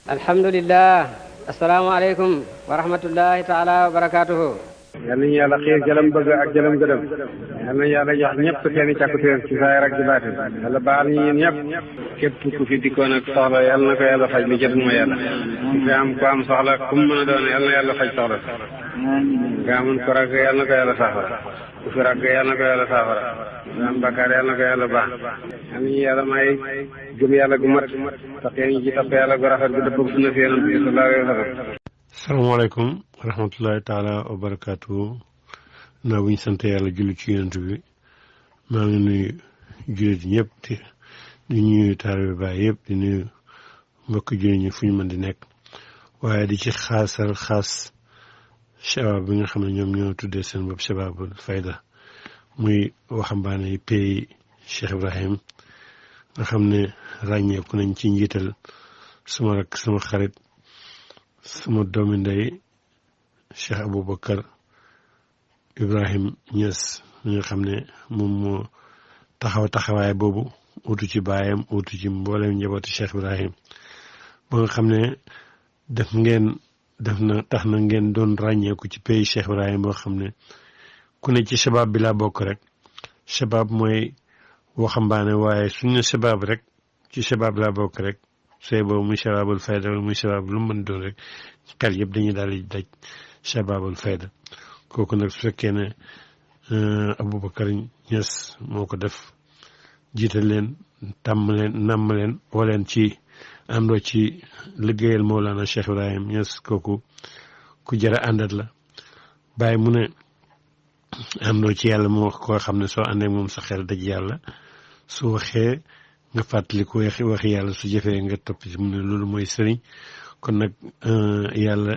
alhamdulillah. asalaamaaleykum wa rahmatullahi taala wa barakaatuhu. yal nañu yàlla xiir jëlam bëgg ak jëlam gëdëm. yal nañu yàlla jox ñëpp seen i càkkutéef ci saayir ak ci baatin. yàlla baal ñu yéen ñëpp. képp ku fi dikkoon ak soxla yal na ko yàlla faj li jot ma yàlla. ku fi am ku am soxla ku mu mën a doon yal na yàlla faj soxla si. nga amoon ko ragg yal na ko yàlla saafara. ku fi ragg yal na ko yàlla saafara. ku am bakkaar yal na ko yàlla baax. yal nañu yàlla may gëm yàlla gu mat. tax yéen ci topp yàlla gu rafet gu dëpp sunna si yonent bi sallallahu alayhi wa sallam. salaamaaleykum wa rahmatullahi taala wa barakaatu. naa bu ñu sant yàlla julli ci yonent bi maa ngi nuyu jullit ñëpp di nuyu taalibe Baay yëpp di nuyu mbokk jullit ñi fu ñu mën di nekk waaye di ci xaasal xaas shabab bi nga xam ne ñoom ñoo tuddee seen bopp Shababul Fayda muy waxambaane yi pays Cheikh Ibrahim nga xam ne ràññeeku nañ ci njiital sama rak sama xarit sama doomi ndey Cheikh Aboubacar Ibrahim Niass mi nga xam ne moom moo taxawaay boobu utu ci baayam utu ci mboolem njabooti Cheikh Ibrahim ba nga xam ne tax na ngeen doon ràññeeku ci pays Cheikh Ibrahim boo xam ne ku ne ci shabab bi laa bokk rek shabab mooy waxambaane waaye suñ ne shabab rek ci shabab laa bokk rek sooy boobu muy Shababul Fayda muy shabab lu mu mën doon rek xel yëpp dañuy daal di daj Shababul Fayda kooku nag su fekkee ne Aboubacar Niass moo ko def jiital leen namm leen woo leen ci àndoo ci liggéeyal Mawlana Cheikh Ibrahim Niass kooku ku jara àndat la bàyyi mu ne àndoo ci yàlla mu wax koo xam ne soo àndee moom sa xel daj yàlla su waxee nga fàttali ko waxi yàlla su jëfee nga topp ci mu ne loolu mooy sëriñ kon nag yàlla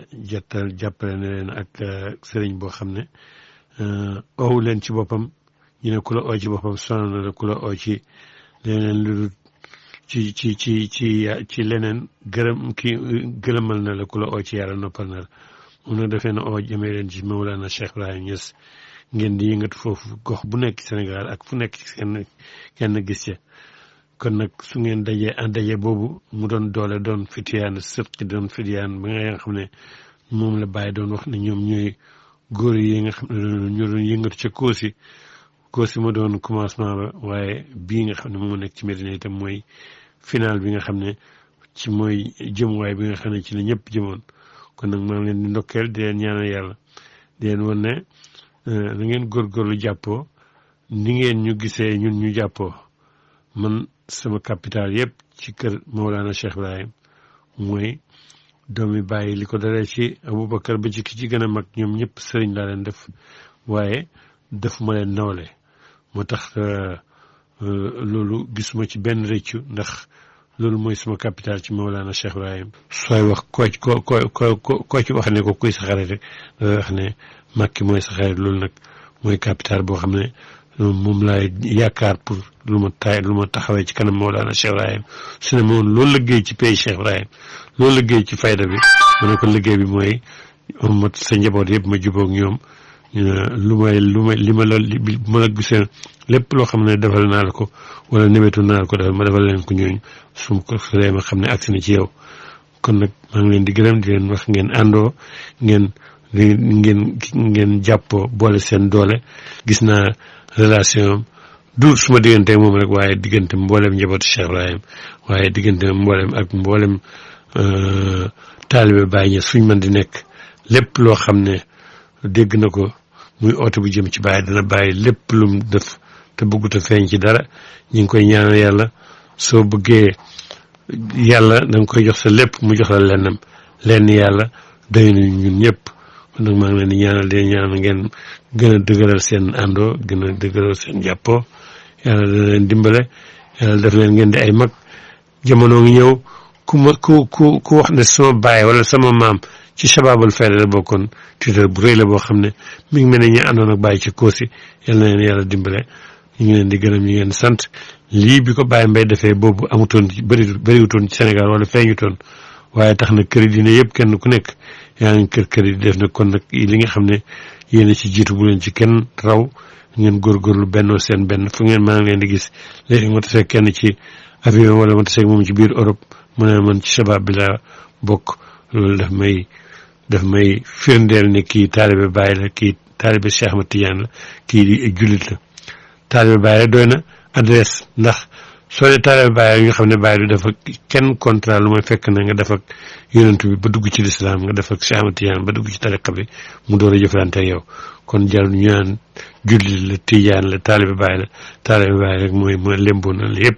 jàppale na leen ak sëriñ boo xam ne oowu leen ci boppam ñu ne ku la oo ci boppam sonal na la ku la oo ci leneen lu dul ci leneen gërëmal na la ku la oo ci yàlla noppal na la mun na defee na oo jëmee leen ci Mawlana Cheikh Ibrahim Niass ngeen di yëngatu foofu gox bu nekk Sénégal ak fu nekk kenn gis ca kon nag su ngeen daje boobu mu doon doole doon fitiyaan sëqi doon fitiyaan ba nga xam ne moom la Baye doon wax ne ñoom ñooy góor yi nga xam ne ñoo doon yëngatu ca Koosi ma doon commencement ba waaye bii nga xam ne moo nekk ci Medina itam mooy final bi nga xam ne ci mooy jëmuwaay bi nga xam ne ci la ñëpp jëmoon kon nag maa ngi leen di ndokkeel di leen ñaanal yàlla di leen wan ne na ngeen góorgóorlu jàppoo ni ngeen ñu gisee ñun ñu jàppoo man sama capital yëpp ci kër Mawlana Cheikh Ibrahim mooy doomi bàyyi li ko dalee ci Aboubacar ba ci ki ci gën a mag ñoom ñëpp sëriñ laa leen def waaye defuma leen nawle moo tax loolu gisuma ci benn rëccu ndax loolu mooy sama capital ci Mawlana Cheikh Ibrahim sooy wax koo ci wax ne ko kuy sa xarit rek dafay wax ne Makki mooy sa xarit loolu nag mooy capital boo xam ne moom laay yaakaar pour lu ma taxawee ci kanam Mawlana Cheikh Ibrahim su ne moom loolu liggéey ci pays Cheikh Ibrahim loolu liggéey ci fayda bi ma ne ko liggéey bi mooy ma sa njaboot yëpp ma jubóog ñoom li ma la gisee lépp loo xam ne defal naa la ko wala nebetu naa la ko defal ma defal leen ko ñooñu su ma ko ma xam ne agsi na ci yow kon nag maa ngi leen di gërëm di leen wax ngeen àndoo ngeen jàppoo boole seen doole gis naa relation du suma diggante moom rek waaye diggante mboolem njabootu Cheikh Ibrahim waaye diggante mboolem ak mboolem taalibe Baay Ñas suñ mën di nekk lépp loo xam ne dégg na ko muy oote bu jëm ci Baay dana bàyyi lépp lum def te bëggut a feeñ ci dara ñu ngi koy ñaanal yàlla soo bëggee yàlla da nga koy jox sa lépp mu jox la lenn yàlla doy nañu ñun ñëpp kon nag maa ngi leen di ñaanal ngeen gën a dëgëral seen àndoo gën a dëgëral seen jàppoo yàlla dana leen dimbale yàlla def leen ngeen di ay mag jamono ngi ñëw ku wax ne sama baay wala sama maam ci Shababul Fayda la bokkoon titre bu rëy la boo xam ne mi ngi mel ne ñi àndoon ak Baye ci Koosi yàlla na leen yàlla dimbale ñu ngi leen di gërëm ñu ngi leen di sant lii bi ko Baye Mbaye defee boobu amutoon bëriwutoon ci Sénégal wala feeñutoon waaye tax na kër yi dina yëpp kenn ku nekk yaa ngi kër yi def na kon nag li nga xam ne yéen a ci jiitu bu leen ci kenn raw ngeen góorgóorlu bennoo seen benn fu ngeen maa ngi leen di gis léegi ma tasee kenn ci avion wala ma tasee moom ci biir Europe mu ne man ci Shabab bi laa bokk loolu daf may firndeel ne kii taalibe Baay la kii taalibe Cheikh Ahmad Tidiane la kii di jullit la taalibe Baay la doy na adresse ndax soo dee taalibe Baay nga xam ne Baay du def ak kenn contrat lu may fekk na nga def ak yonent bi ba dugg ci lislaam nga def ak Cheikh Ahmad Tidiane ba dugg ci tariqa bi mu door a jëflante ak yow kon jarul ñu naan jullit la Tijaan la taalibe Baay rek mooy lemboon na lépp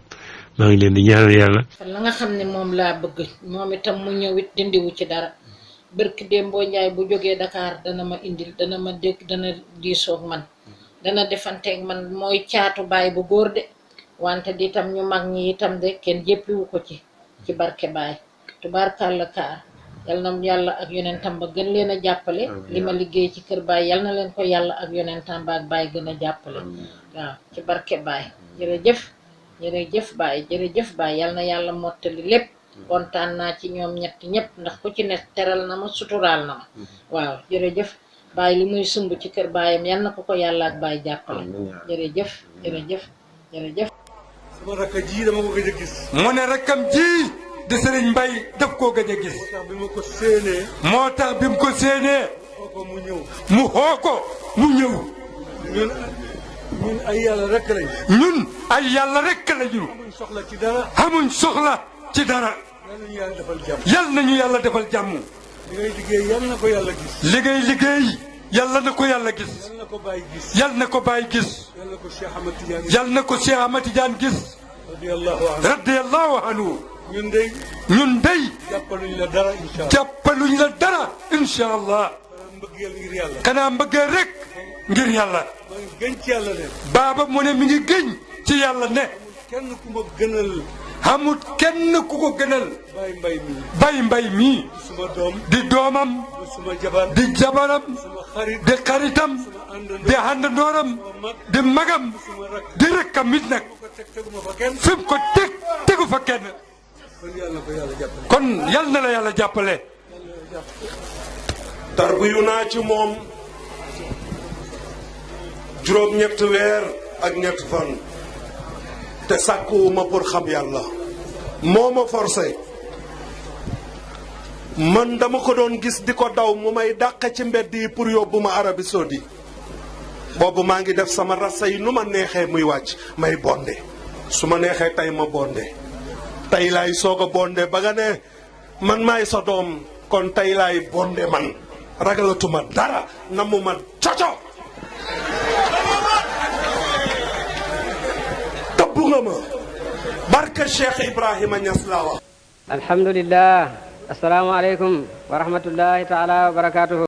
maa ngi leen di ñaanal yàlla. la nga xam ne moom laa bëgg moom itam mu ñëw it dindiwu ci dara bërki Dembo Njaay bu jógee Dakar dana ma indil dana ma dégg dana diisoog man dana defanteeg man mooy caatu Baay bu góor de wante di itam ñu mag ñi itam de kenn jéppiwu ko ci barke Baay tubaarkàlla kaar yal na yàlla ak yonentam ba gën leen a jàppale li ma liggéey ci kër Baay yal na leen ko yàlla ak yonentam ba ak Baay gën a jàppale waaw ci barke Baay jërëjëf Baay yal na yàlla mottali lépp kontaan naa ci ñoom ñëpp ndax ku ci ne teral na ma suturaal na ma waaw jërëjëf Baay li muy sumb ci kër Baayam yal na ko yàlla ak Baay jàppale jërëjëf sama rakk ji dama ko gëj a gis mu ne rakkam ji di Sëriñ Mbay daf koo gëj a gis moo tax bi mu ko séenee mu xoo ko mu ñëw ñun ay yàlla rek lañ xamuñ soxla ci dara yal nañu yàlla defal jàmm liggéey yal na ko yàlla gis yàlla na ko yàlla gis yal na ko Baay gis yal na ko Cheikh Ahmad Tidiane gis radiyallahu anhu ñun dey jàppaluñ la dara insha allah kanaa mbëggeel rek ngir yàlla baaba mu ne mi ngi gëñ ci yàlla ne amut kenn ku ko gënal Baay Mbay mii di doomam di jabaram di xaritam di àndandooram di magam di rekkam it nag fi mu ko tegu fa kenn kon yal na la yàlla jàppale. tarbiyu naa ci moom juróom-ñett weer ak ñett fan te sàkkuwuma pour xam yàlla moo ma forcé man dama ko doon gis di ko daw mu may dàq ci mbedd yi pour yóbbu ma Arabie Saoudite boobu maa ngi def sama rasa yi nu ma neexee muy wàcc may bonde su ma neexee tey ma bonde tey laay soog a bonde ba nga ne man maay sa doom kon tey laay bonde man ragalatuma dara namuma coco tëbb nga ma barke Cheikh Ibrahima Niass laa wax alhamdulillah assalaamu aleykum wa rahmatullahi taala wa barakatuhu